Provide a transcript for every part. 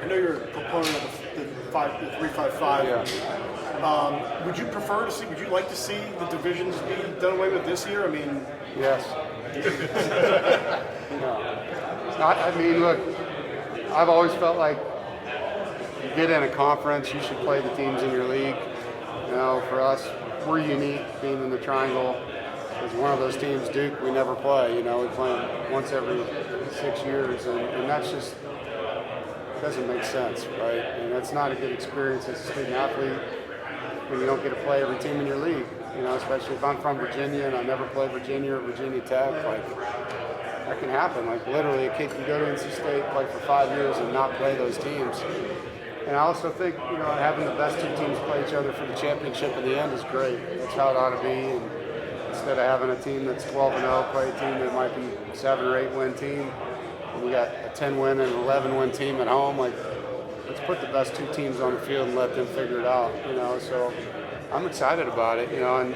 I know you're a proponent of the 3-5-5. Yeah. Would you like to see the divisions be done away with this year? I mean, Yes. No. I mean, look, I've always felt like you get in a conference, you should play the teams in your league. You know, for us, we're unique being in the triangle. As one of those teams, Duke, we never play. You know, we play them once every 6 years, and that's just doesn't make sense, right? And that's not a good experience as a student athlete when you don't get to play every team in your league. You know, especially if I'm from Virginia and I never played Virginia or Virginia Tech, like that can happen. Like literally, a kid can go to NC State, play for 5 years, and not play those teams. And I also think, you know, having the best two teams play each other for the championship in the end is great. That's how it ought to be. And instead of having a team that's 12-0 play a team that might be 7 or 8 win team, and we got a 10 win and an 11 win team at home, like let's put the best two teams on the field and let them figure it out. You know, so I'm excited about it. You know, and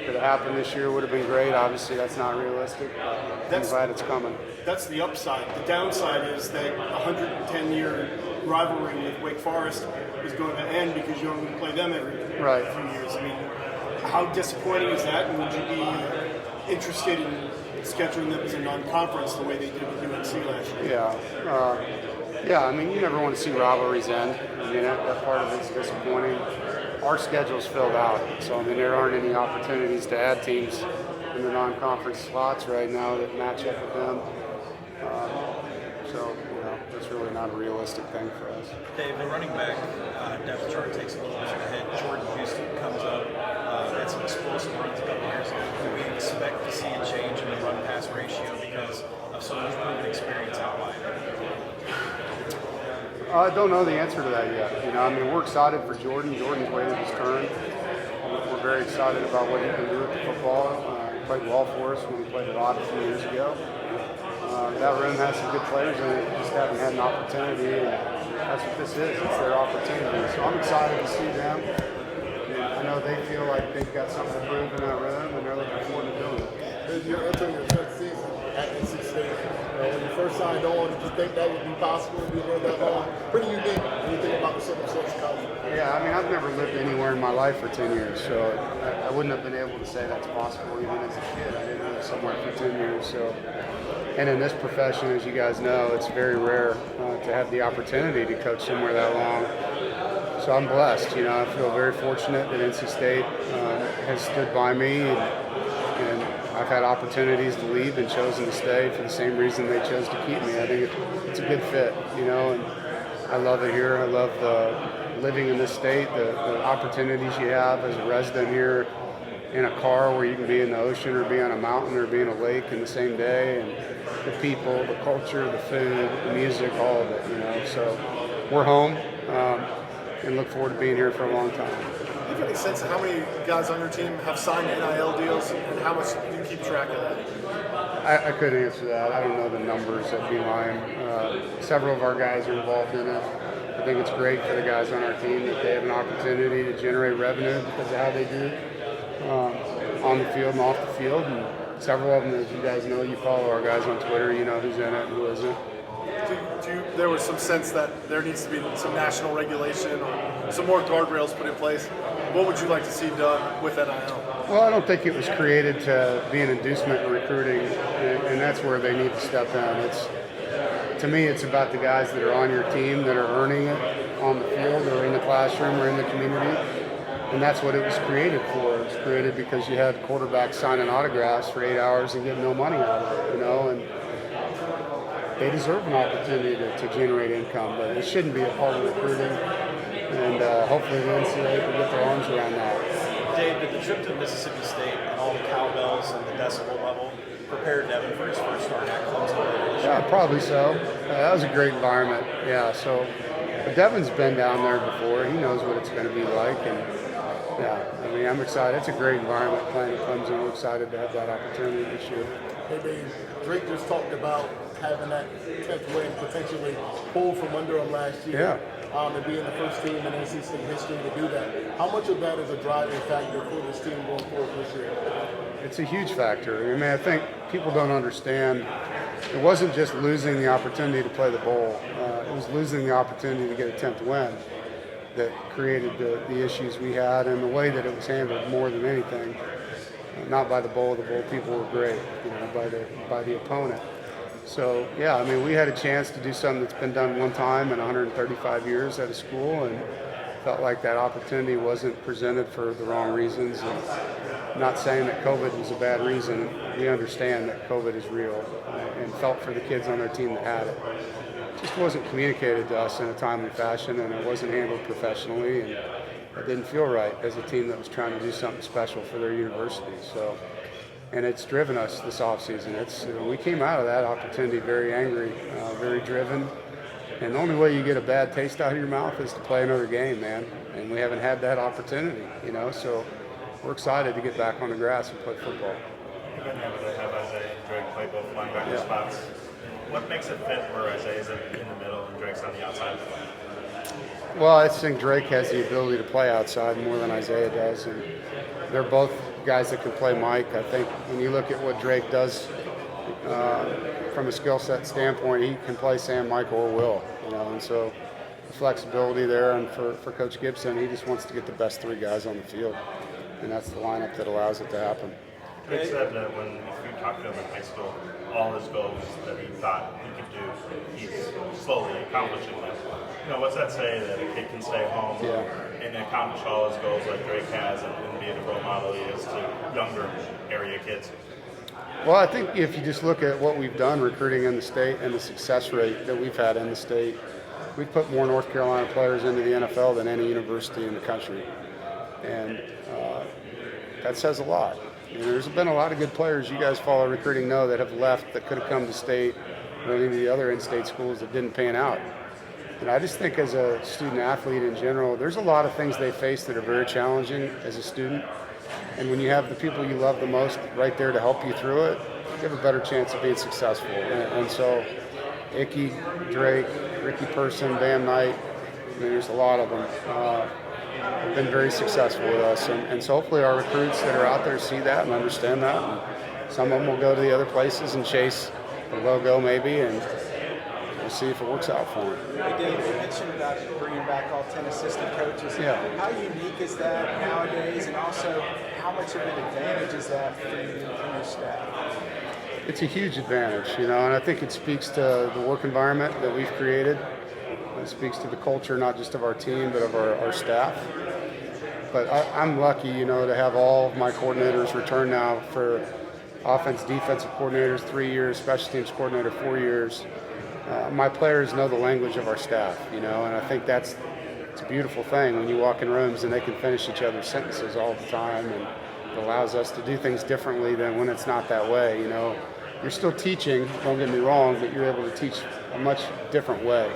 could have happened this year, would have been great. Obviously, that's not realistic. I'm glad it's coming. That's the upside. The downside is that a 110-year rivalry with Wake Forest is going to end because you only play them every few years. I mean, how disappointing is that? And would you be interested in scheduling them as a non-conference the way they did with UNC last year? Yeah. I mean, you never want to see rivalries end. I mean, that part of it's disappointing. Our schedule's filled out, so I mean, there aren't any opportunities to add teams in the non-conference slots right now that match up with them. So, you know, that's really not a realistic thing for us. Dave, the running back depth chart takes a little bit of a hit. Jordan Houston comes up, had some explosive runs a couple years ago. Do we expect to see a change in the run-pass ratio because of some of his proven experience out wide? I don't know the answer to that yet. You know, I mean, we're excited for Jordan. Jordan's waited his turn. We're very excited about what he can do with the football. He played well for us when he played a lot a few years ago. That room has some good players in it, just haven't had an opportunity, and that's what this is. It's their opportunity. So I'm excited to see them. And I know they feel like they've got something to prove in that room, and they're looking forward to doing it. You're entering your 10th season at NC State. When you first signed on, did you think that would be possible to be there that long? Pretty unique when you think about the circumstances of college. Yeah, I mean, I've never lived anywhere in my life for 10 years, so I wouldn't have been able to say that's possible even as a kid. I didn't live somewhere for 10 years, so. And in this profession, as you guys know, it's very rare to have the opportunity to coach somewhere that long. So I'm blessed. You know, I feel very fortunate that NC State has stood by me, and I've had opportunities to leave and chosen to stay for the same reason they chose to keep me. I think it's a good fit, you know, and I love it here. I love living in this state, the opportunities you have as a resident here in a car where you can be in the ocean or be on a mountain or be in a lake in the same day, and the people, the culture, the food, the music, all of it, you know. So we're home and look forward to being here for a long time. Do you have any sense of how many guys on your team have signed NIL deals and how much do you keep track of that? I couldn't answer that. I don't know the numbers. I'd be lying. Several of our guys are involved in it. I think it's great for the guys on our team that they have an opportunity to generate revenue because of how they do on the field and off the field. And several of them, as you guys know, you follow our guys on Twitter, you know who's in it and who isn't. There was some sense that there needs to be some national regulation or some more guardrails put in place. What would you like to see done with NIL? Well, I don't think it was created to be an inducement in recruiting, and that's where they need to step in. To me, it's about the guys that are on your team that are earning it on the field or in the classroom or in the community. And that's what it was created for. It was created because you had quarterbacks signing autographs for 8 hours and getting no money out of it, you know, and they deserve an opportunity to generate income, but it shouldn't be a part of recruiting, and hopefully the NCAA can get their arms around that. Dave, did the trip to Mississippi State and all the cowbells and the decibel level prepare Devin for his first start at Clemson? Yeah, probably so. That was a great environment, yeah, so but Devin's been down there before. He knows what it's going to be like, and yeah, I mean, I'm excited. It's a great environment playing at Clemson. We're excited to have that opportunity this year. Maybe Drake just talked about having that 10th win potentially pulled from under him last year. Yeah. And being the first team in ACC history to do that. How much of that is a driving factor for this team going forward this year? It's a huge factor. I mean, I think people don't understand. It wasn't just losing the opportunity to play the bowl. It was losing the opportunity to get a 10th win that created the issues we had, and the way that it was handled more than anything. Not by the bowl. The bowl people were great, by the opponent. So yeah, I mean, we had a chance to do something that's been done one time in 135 years at a school, and felt like that opportunity wasn't presented for the wrong reasons. And I'm not saying that COVID was a bad reason. We understand that COVID is real, and felt for the kids on their team that had it. It just wasn't communicated to us in a timely fashion, and it wasn't handled professionally, and it didn't feel right as a team that was trying to do something special for their university. So, and it's driven us this offseason. We came out of that opportunity very angry, very driven. And the only way you get a bad taste out of your mouth is to play another game, man. And we haven't had that opportunity, so we're excited to get back on the grass and play football. You've been able to have Isaiah and Drake play both linebacker spots. What makes it fit where Isaiah's in the middle and Drake's on the outside? Well, I think Drake has the ability to play outside more than Isaiah does, and they're both guys that can play Mike. I think when you look at what Drake does from a skill set standpoint, he can play Sam, Mike, or Will, and so the flexibility there. And for Coach Gibson, he just wants to get the best three guys on the field, and that's the lineup that allows it to happen. Drake said that if you talked to him in high school, all his goals that he thought he could do, he's slowly accomplishing them. What's that say that a kid can stay home and accomplish all his goals like Drake has, and be a role model he is to younger area kids? Well, I think if you just look at what we've done recruiting in the state and the success rate that we've had in the state, we've put more North Carolina players into the NFL than any university in the country. And that says a lot. There's been a lot of good players you guys follow recruiting know that have left that could have come to state or any of the other in-state schools that didn't pan out. And I just think as a student athlete in general, there's a lot of things they face that are very challenging as a student. And when you have the people you love the most right there to help you through it, you have a better chance of being successful. And so Icky, Drake, Ricky Person, Bam Knight, there's a lot of them. Have been very successful with us. And so hopefully our recruits that are out there see that and understand that. And some of them will go to the other places and chase the logo maybe, and we'll see if it works out for them. Hey Dave, you mentioned about bringing back all 10 assistant coaches. Yeah. How unique is that nowadays, and also how much of an advantage is that for you and your staff? It's a huge advantage, and I think it speaks to the work environment that we've created. It speaks to the culture, not just of our team, but of our staff. But I'm lucky, to have all of my coordinators return now for offense, defensive coordinators 3 years, special teams coordinator 4 years. My players know the language of our staff, and I think it's a beautiful thing when you walk in rooms and they can finish each other's sentences all the time, and it allows us to do things differently than when it's not that way. You're still teaching, don't get me wrong, but you're able to teach a much different way.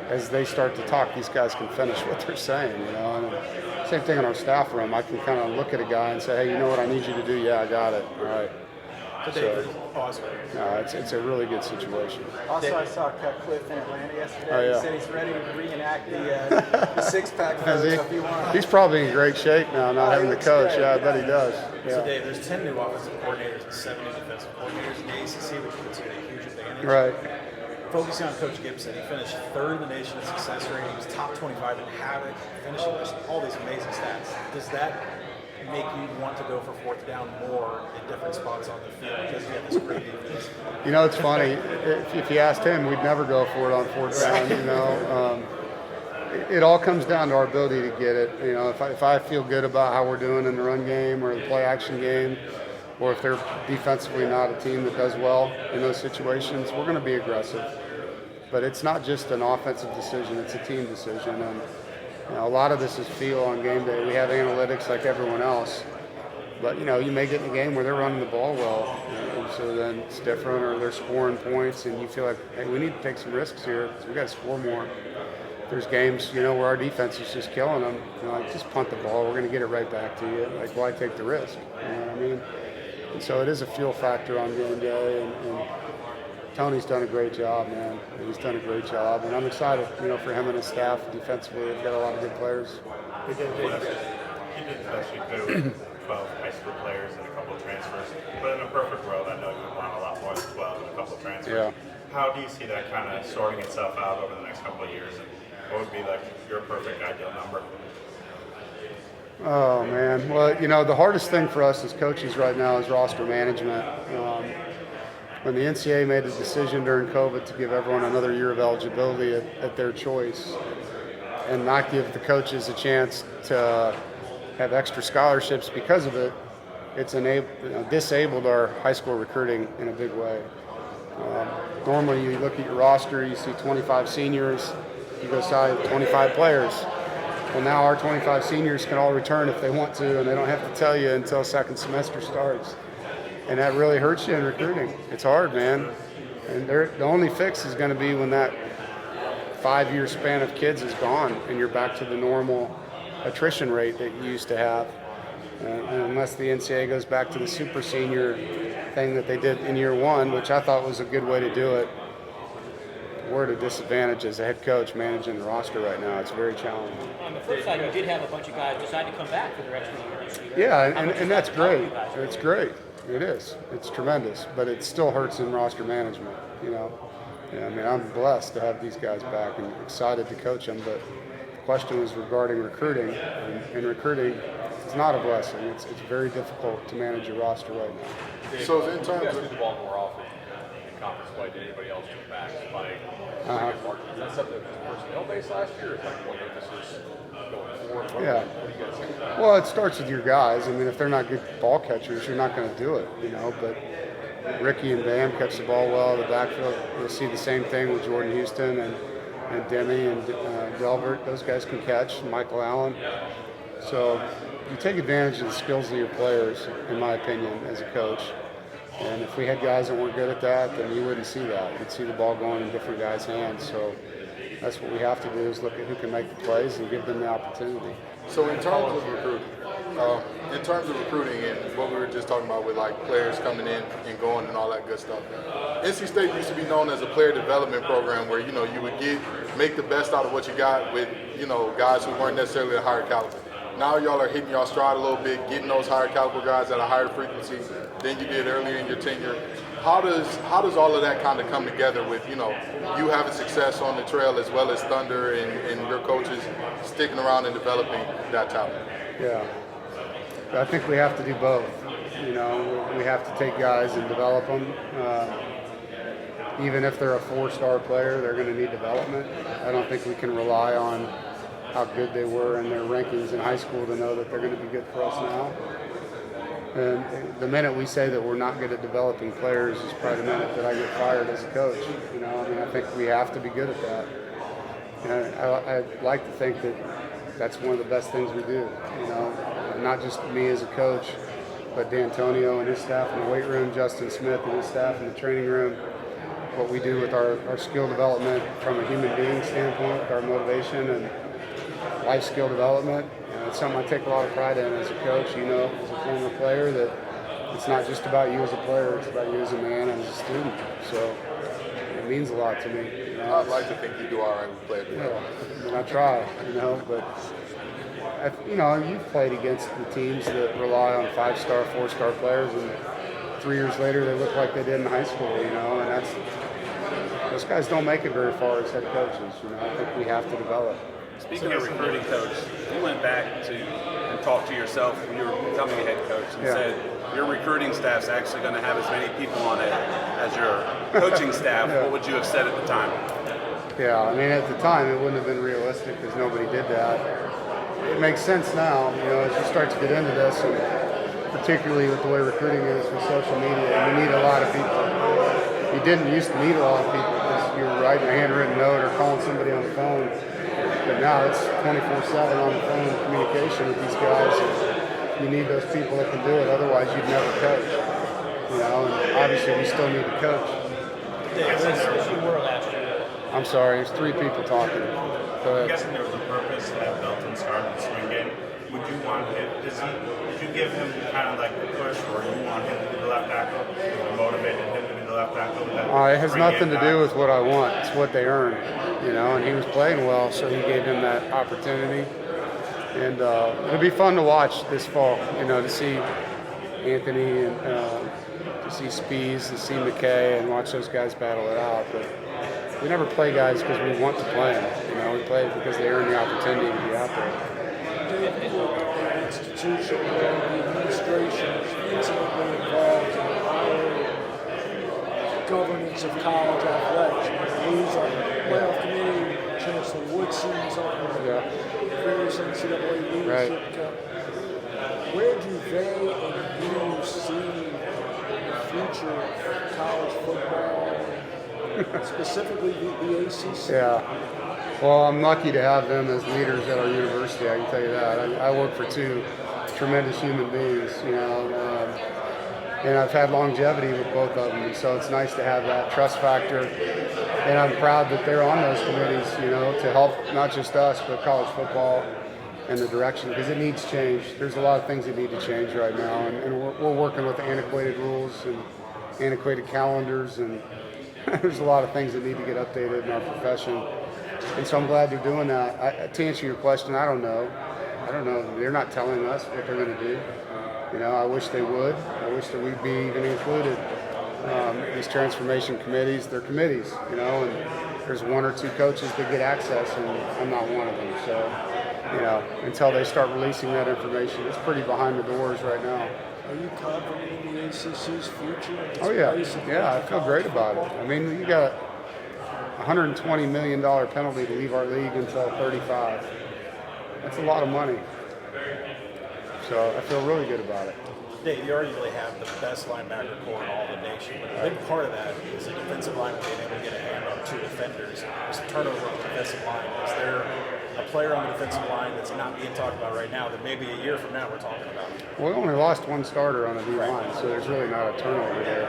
As they start to talk, these guys can finish what they're saying, And same thing in our staff room. I can kind of look at a guy and say, hey, you know what I need you to do? Yeah, I got it. All right. It's a really good situation. Also, I saw Cliff in Atlanta yesterday. Oh, yeah. He said he's ready to reenact the six-pack photo if you want. He's probably in great shape now, not having the coach. great. Yeah, I bet he does. Yeah. So Dave, there's 10 new offensive coordinators and 7 new defensive coordinators in the ACC, which puts you at a huge advantage. Right. Focusing on Coach Gibson, he finished 3rd in the nation in success rate. He was top 25 in havoc, finishing just all these amazing stats. Does that make you want to go for 4th down more in different spots on the field because you have this great defense? It's funny. If you asked him, we'd never go for it on 4th down. It all comes down to our ability to get it. If I feel good about how we're doing in the run game or the play action game, or if they're defensively not a team that does well in those situations, we're going to be aggressive. But it's not just an offensive decision, it's a team decision. And a lot of this is feel on game day. We have analytics like everyone else. But, you may get in a game where they're running the ball well. And so then it's different, or they're scoring points, and you feel like, hey, we need to take some risks here because we got to score more. There's games, where our defense is just killing them. Just punt the ball. We're going to get it right back to you. Like, why take the risk? You know what I mean? And so it is a fuel factor on game day, and Tony's done a great job, man. He's done a great job, and I'm excited, for him and his staff defensively. They've got a lot of good players. He did the best you could with 12 high school players and a couple of transfers. But in a perfect world, I know you would want a lot more than 12 and a couple of transfers. Yeah. how do you see that kind of sorting itself out over the next couple of years? And what would be like your perfect ideal number? Oh man, well, the hardest thing for us as coaches right now is roster management. When the NCAA made a decision during COVID to give everyone another year of eligibility at their choice and not give the coaches a chance to have extra scholarships because of it, it's disabled our high school recruiting in a big way. Normally you look at your roster, you see 25 seniors, you go sign 25 players. Well, now our 25 seniors can all return if they want to, and they don't have to tell you until second semester starts. And that really hurts you in recruiting. It's hard, man. And the only fix is going to be when that 5-year span of kids is gone and you're back to the normal attrition rate that you used to have. And unless the NCAA goes back to the super senior thing that they did in year one, which I thought was a good way to do it, we're at a disadvantage as a head coach managing the roster right now. It's very challenging. On the flip side, you did have a bunch of guys decide to come back for their extra year this year. Yeah, and that's great. It's great. It is. It's tremendous, but it still hurts in roster management, Yeah, I mean, I'm blessed to have these guys back and excited to coach them, but the question was regarding recruiting, and recruiting is not a blessing. It's very difficult to manage your roster right now. So in terms guys of do the ball more often in conference play than anybody else took back. Like, is that something that was personnel based last year? Or is that one that this is going forward? Yeah. What do you guys think? Well, it starts with your guys. I mean, if they're not good ball catchers, you're not going to do it, But Ricky and Bam catch the ball well in the backfield. You'll see the same thing with Jordan Houston and Demi and Delbert. Those guys can catch. Michael Allen. So you take advantage of the skills of your players, in my opinion, as a coach. And if we had guys that weren't good at that, then you wouldn't see that. You'd see the ball going in different guys' hands. So that's what we have to do, is look at who can make the plays and give them the opportunity. So in terms of recruiting, and what we were just talking about with like players coming in and going and all that good stuff, NC State used to be known as a player development program where you would make the best out of what you got with guys who weren't necessarily a higher caliber. Now y'all are hitting y'all stride a little bit, getting those higher caliber guys at a higher frequency than you did earlier in your tenure. How does all of that kind of come together with you having success on the trail as well as Thunder and your coaches sticking around and developing that talent? Yeah, I think we have to do both. We have to take guys and develop them. Even if they're a 4-star player, they're going to need development. I don't think we can rely on how good they were in their rankings in high school to know that they're going to be good for us now. And the minute we say that we're not good at developing players is probably the minute that I get fired as a coach. I think we have to be good at that. And I'd like to think that that's one of the best things we do. Not just me as a coach, but D'Antonio and his staff in the weight room, Justin Smith and his staff in the training room. What we do with our skill development from a human being standpoint, with our motivation and life skill development. It's something I take a lot of pride in as a coach, as a former player, that it's not just about you as a player, it's about you as a man and as a student. So it means a lot to me. I'd like to think you do all right with player development. Yeah, and I try, but you've played against the teams that rely on 5-star, 4-star players, and 3 years later they look like they did in high school, and those guys don't make it very far as head coaches. I think we have to develop. Speaking of recruiting, coach, you went back and talked to yourself when you were becoming a head coach and said your recruiting staff's actually going to have as many people on it as your coaching staff. What would you have said at the time? Yeah, I mean, at the time it wouldn't have been realistic because nobody did that. It makes sense now, as you start to get into this, and particularly with the way recruiting is with social media, you need a lot of people. You didn't used to need a lot of people because you were writing a handwritten note or calling somebody on the phone. But now it's 24/7 on the phone communication with these guys. And you need those people that can do it. Otherwise, you'd never coach. And obviously, we still need to coach. You were last year. I'm sorry, there's 3 people talking. I'm guessing there was a purpose to have Belton start the swing game. Would you want him? Did you give him kind of like the push, or you want him to be the left tackle? Or motivated him to be the left tackle? It has nothing to do with what I want. It's what they earn. And he was playing well, so he gave him that opportunity. And it'll be fun to watch this fall, to see Anthony and to see Spees, to see McKay, and watch those guys battle it out. But we never play guys because we want to play them. You know, we play because they earn the opportunity to be out there. The institution, the administration is intimately involved in the hiring and governance of college athletics. These are playoff committee, Chancellor Woodson's on various NCAA leadership. Where do they and you see the future of college football, specifically the ACC? Yeah. Well, I'm lucky to have them as leaders at our university. I can tell you that. I work for two tremendous human beings, you know, and I've had longevity with both of them. And so it's nice to have that trust factor. And I'm proud that they're on those committees, you know, to help not just us, but college football and the direction, because it needs change. There's a lot of things that need to change right now, and we're working with antiquated rules and antiquated calendars, and there's a lot of things that need to get updated in our profession. And so I'm glad they're doing that. To answer your question, I don't know. They're not telling us what they're going to do. You know, I wish they would. I wish that we'd be even included. These transformation committees, they're committees, you know, and there's one or two coaches that get access, and I'm not one of them. So, you know, until they start releasing that information, it's pretty behind the doors right now. Are you confident in the ACC's future? Oh, yeah. Yeah, I feel great about it. I mean, you got $120 million penalty to leave our league until 35. That's a lot of money. So I feel really good about it. Dave, you arguably have the best linebacker core in all the nation, but a big part of that is the defensive line being able to get a hand on two defenders. There's a turnover on the defensive line. Is there a player on the defensive line that's not being talked about right now that maybe a year from now we're talking about? Well, we only lost one starter on the D-line, so there's really not a turnover there.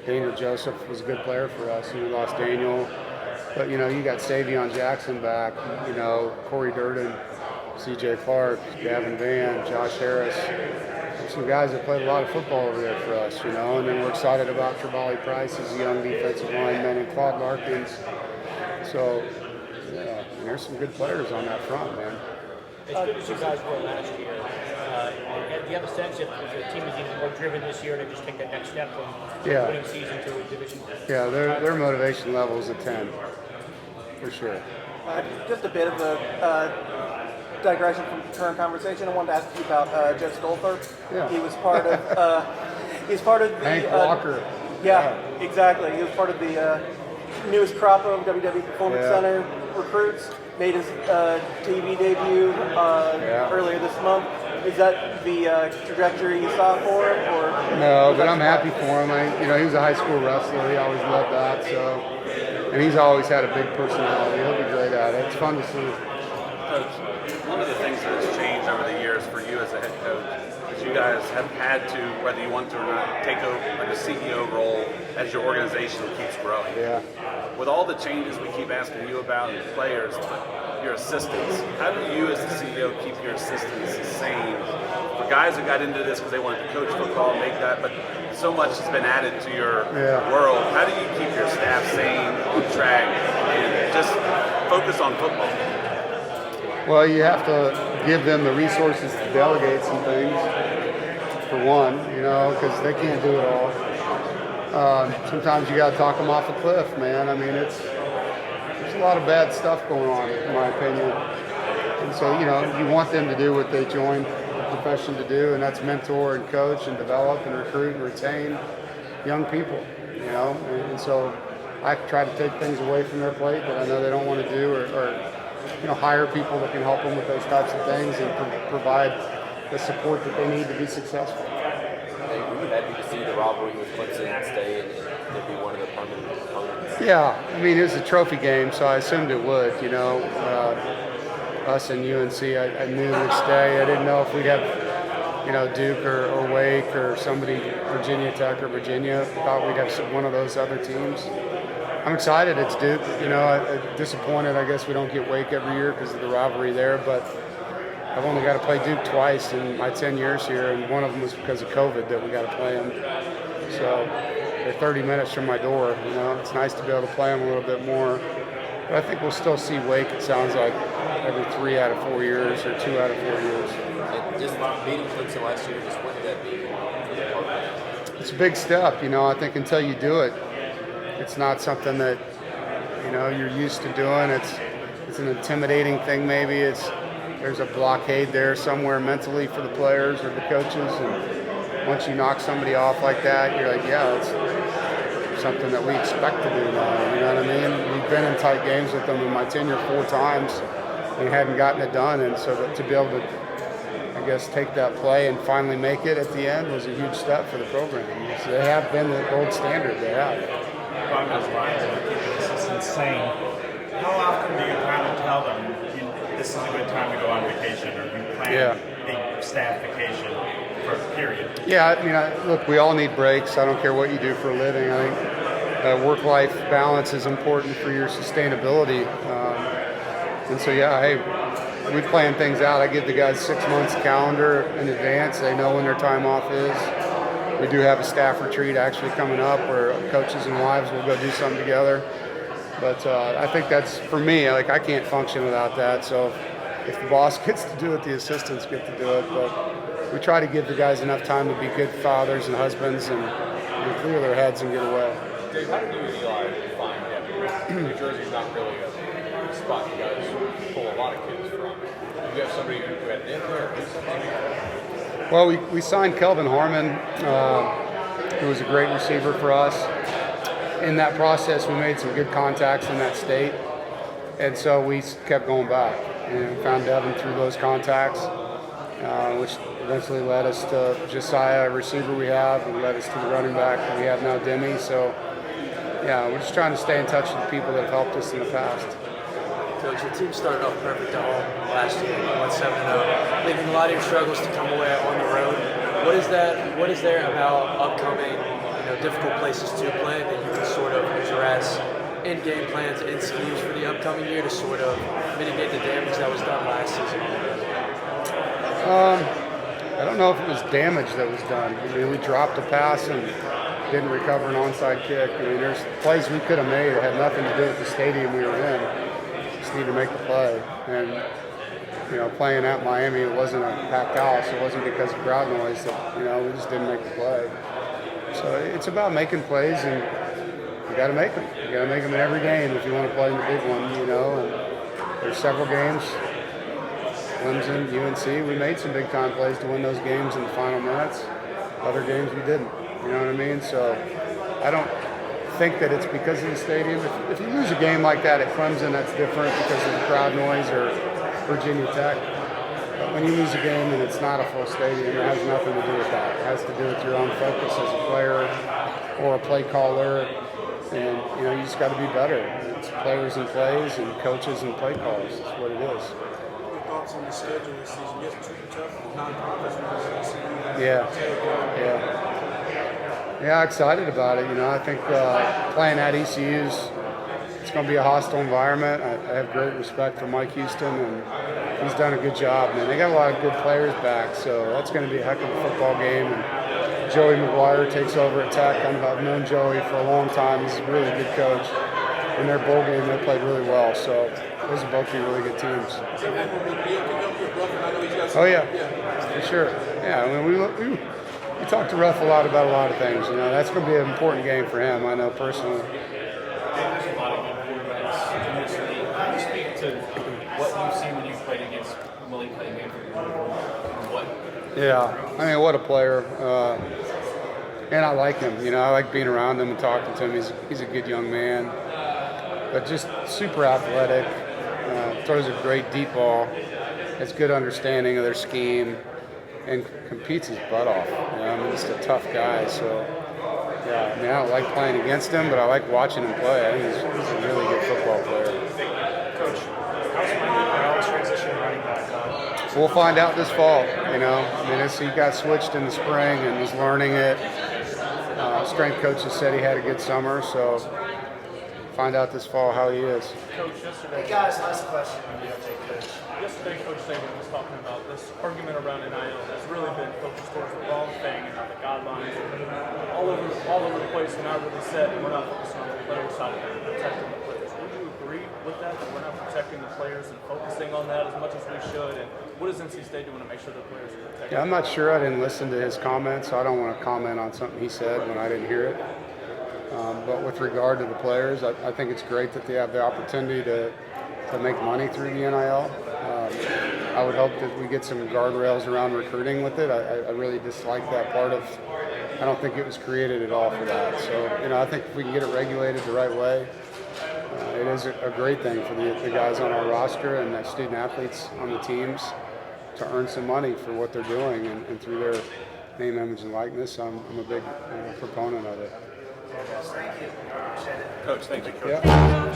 Daniel Joseph was a good player for us, and we lost Daniel. But, you know, you got Savion Jackson back, you know, Corey Durden, C.J. Clark, Gavin Van, Josh Harris. There's some guys that played a lot of football over there for us, you know, and then we're excited about Travali Price as a young defensive lineman and Claude Larkins. So, yeah, and there's some good players on that front, man. As good as you guys were last year, do you have a sense if the team is even more driven this year to just take that next step from winning season to a division? Yeah, their motivation level is a 10, for sure. Just a bit of a digression from the current conversation. I wanted to ask you about Jeff Stolther. Yeah. He was part of. He's part of the. Hank Walker. Yeah, exactly. He was part of the newest crop of WWE Performance Center recruits. Made his TV debut earlier this month. Is that the trajectory you saw for him, or? No, but I'm happy for him. You know, he was a high school wrestler. He always loved that. So, and he's always had a big personality. He'll be great at it. It's fun to see. Coach, one of the things that has changed over the years for you as a head coach is you guys have had to, whether you want to or not, take over like a CEO role as your organization keeps growing. Yeah. With all the changes we keep asking you about and players, your assistants, how do you as the CEO keep your assistants sane? For guys who got into this because they wanted to coach football, make that, but so much has been added to your world. How do you keep your staff sane, on track, and just focus on football? Well, you have to give them the resources to delegate some things, for one, you know, because they can't do it all. Sometimes you got to talk them off a cliff, man. I mean, there's a lot of bad stuff going on, in my opinion. And so, you know, you want them to do what they joined the profession to do, and that's mentor and coach and develop and recruit and retain young people, you know. And so I try to take things away from their plate that I know they don't want to do, or you know, hire people that can help them with those types of things and provide the support that they need to be successful. Hey, were you happy to see the rivalry with Clemson stay and be one of the permanent opponents? Yeah, I mean, it was a trophy game, so I assumed it would, you know. Us and UNC, I knew it would stay. I didn't know if we'd have, you know, Duke or Wake or somebody, Virginia Tech or Virginia. I thought we'd have one of those other teams. I'm excited it's Duke. You know, I'm disappointed, I guess, we don't get Wake every year because of the rivalry there, but I've only got to play Duke twice in my 10 years here, and one of them was because of COVID that we got to play them. So they're 30 minutes from my door. You know, it's nice to be able to play them a little bit more. But I think we'll still see Wake, it sounds like, every 3 out of 4 years or 2 out of 4 years. And just beating Clemson last year, just what did that mean for the program? it's a big step. I think until you do it, it's not something that you're used to doing. It's an intimidating thing. Maybe there's a blockade there somewhere mentally for the players or the coaches, and once you knock somebody off like that, you're like, yeah, it's something that we expect to do now. You know what I mean? We've been in tight games with them in my tenure 4 times and hadn't gotten it done, and so to be able to, I guess, take that play and finally make it at the end was a huge step for the program. So they have been the gold standard. They have. Along those lines, this is insane. How often do you kind of tell them this is a good time to go on vacation, or you plan a staff vacation for a period? Yeah, I mean, look, we all need breaks. I don't care what you do for a living. I think work-life balance is important for your sustainability. And so, hey, we plan things out. I give the guys 6 months calendar in advance. They know when their time off is. We do have a staff retreat actually coming up where coaches and wives will go do something together. But I think that's, for me, like, I can't function without that. So if the boss gets to do it, the assistants get to do it. But we try to give the guys enough time to be good fathers and husbands and clear their heads and get away. Dave, how did you and Eli find him? New Jersey's not really a spot you guys pull a lot of kids from. Did you have somebody who had an in there or do something? Well, we signed Kelvin Harman, who was a great receiver for us. In that process, we made some good contacts in that state, and so we kept going back and found Devin through those contacts, which eventually led us to Josiah, a receiver we have, and led us to the running back that we have now, Demi. So, we're just trying to stay in touch with the people that have helped us in the past. Coach, your team started off perfect at home last year, 1-7-0, leaving a lot of your struggles to come away on the road. What is there about upcoming, difficult places to play that you can sort of address in game plans and schemes for the upcoming year to sort of mitigate the damage that was done last season? I don't know if it was damage that was done. I mean, we dropped a pass and didn't recover an onside kick. I mean, there's plays we could have made that had nothing to do with the stadium we were in. Just need to make the play. And playing at Miami, it wasn't a packed house. It wasn't because of crowd noise that we just didn't make the play. So it's about making plays, and you got to make them. You got to make them in every game if you want to play in the big one. And there's several games. Clemson, UNC, we made some big time plays to win those games in the final minutes. Other games we didn't. You know what I mean? So I don't think that it's because of the stadium. If you lose a game like that at Clemson, that's different because of the crowd noise, or Virginia Tech. But when you lose a game and it's not a full stadium, it has nothing to do with that. It has to do with your own focus as a player or a play caller. And, you just got to be better. It's players and plays and coaches and play calls. That's what it is. Your thoughts on the schedule this season? It's super tough. Non-conference. Yeah, excited about it. I think playing at ECU's, it's going to be a hostile environment. I have great respect for Mike Houston, and he's done a good job, man. They got a lot of good players back, so that's going to be a heck of a football game. And Joey McGuire takes over at Tech. I've known Joey for a long time. He's a really good coach. In their bowl game, they played really well, so those are both be really good teams. Oh, yeah, for sure. Yeah, I mean, we talked to Ruff a lot about a lot of things. That's going to be an important game for him, I know personally. There's a lot of good quarterbacks in this league. Can you speak to what you've seen when you've played against Willie Cunningham? Yeah, I mean, what a player. And I like him. I like being around him and talking to him. He's a good young man, but just super athletic. Throws a great deep ball. Has good understanding of their scheme and competes his butt off. I mean, just a tough guy. So, yeah, I mean, I don't like playing against him, but I like watching him play. I think he's a really good football player. Coach, how's Miles transition running back? We'll find out this fall. I mean, he got switched in the spring and was learning it. Strength coaches said he had a good summer, so find out this fall how he is. Coach, yesterday. Hey guys, last question. Yesterday, Coach Saban was talking about this argument around NIL has really been focused towards the wrong thing and how the guidelines are all over the place, and I really said we're not focusing on the player side of it, protecting the players. Would you agree with that we're not protecting the players and focusing on that as much as we should? And what is NC State doing to make sure the players are protected? Yeah, I'm not sure. I didn't listen to his comments, so I don't want to comment on something he said when I didn't hear it. But with regard to the players, I think it's great that they have the opportunity to make money through the NIL. I would hope that we get some guardrails around recruiting with it. I really dislike that part of. I don't think it was created at all for that. So I think if we can get it regulated the right way, it is a great thing for the guys on our roster and the student athletes on the teams to earn some money for what they're doing and through their name, image, and likeness. I'm a big proponent of it. Coach, thank you. Yeah.